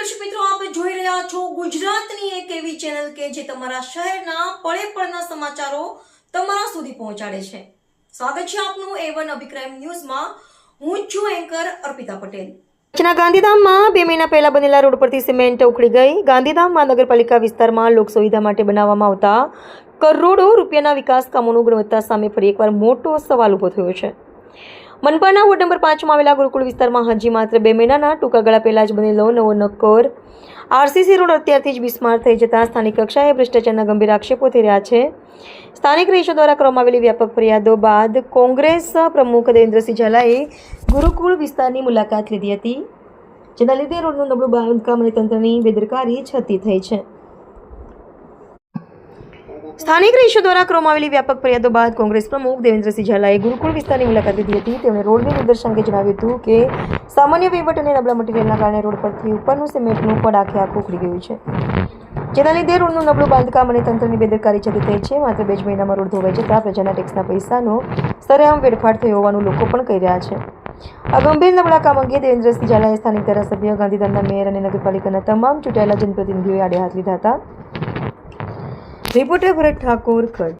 દર્શક મિત્રો, આપ જોઈ રહ્યા છો ગુજરાતની એક એવી ચેનલ કે જે તમારા શહેરના પળે પળના સમાચારો તમારા સુધી પહોંચાડે છે. સ્વાગત છે આપનું A1 અભિક્રાઇમ ન્યૂઝમાં. હું છું એન્કર અર્પિતા પટેલ. કચ્છના ગાંધીધામમાં 2 મહિના પહેલા બનેલા રોડ પરથી સિમેન્ટ ઉખડી ગઈ. ગાંધીધામ મહાનગરપાલિકા વિસ્તારમાં લોક સુવિધા માટે બનાવવામાં આવતા કરોડો રૂપિયાના વિકાસ કામોની ગુણવત્તા સામે ફરી એકવાર મોટો સવાલ ઊભો થયો છે. મનપાના વોર્ડ નંબર 5 માં આવેલા ગુરુકુળ વિસ્તારમાં હજી માત્ર 2 મહિનાના ટૂંકા ગાળા પહેલા જ બનેલો નવો નક્કોર આરસીસી રોડ અત્યારથી જ બિસ્માર થઈ જતા સ્થાનિક કક્ષાએ ભ્રષ્ટાચારના ગંભીર આક્ષેપો થઈ રહ્યા છે. સ્થાનિક રહીશો દ્વારા કરવામાં આવેલી વ્યાપક ફરિયાદો બાદ કોંગ્રેસ પ્રમુખ દેવેન્દ્રસિંહ ઝાલાએ ગુરુકુળ વિસ્તારની મુલાકાત લીધી હતી, જેના લીધે રોડનું નબળું બાંધકામ અને તંત્રની બેદરકારી છતી થઈ છે. સ્થાનિક રહીશો દ્વારા કરવામાં આવેલી વ્યાપક ફરિયાદો બાદ કોંગ્રેસ પ્રમુખ દેવેન્દ્રસિંહ ઝાલાએ ગુરુકુળ વિસ્તારની મુલાકાત લીધી હતી. તેમણે રોડની દુર્દશા અંગે જણાવ્યું હતું કે સામાન્ય વહીવટ અને નબળા મટીરિયલના કારણે રોડ પરથી ઉપરનું સિમેન્ટનું પડ આખે આખું ઉખડી ગયું છે, જેના લીધે રોડનું નબળું બાંધકામ અને તંત્રની બેદરકારી છતી થઈ છે. માત્ર 2 જ મહિનામાં રોડ ધોવાઈ જતાં પ્રજાના ટેક્સના પૈસાનો સરેઆમ વેડફાટ થયો હોવાનું લોકો પણ કહી રહ્યા છે. આ ગંભીર નબળા કામ અંગે દેવેન્દ્રસિંહ ઝાલાએ સ્થાનિક ધારાસભ્ય, ગાંધીધામના મેયર અને નગરપાલિકાના તમામ ચૂંટાયેલા જનપ્રતિનિધિઓએ આડે હાથ લીધા હતા. રિપોર્ટર ભરત ઠાકોર, કચ્છ.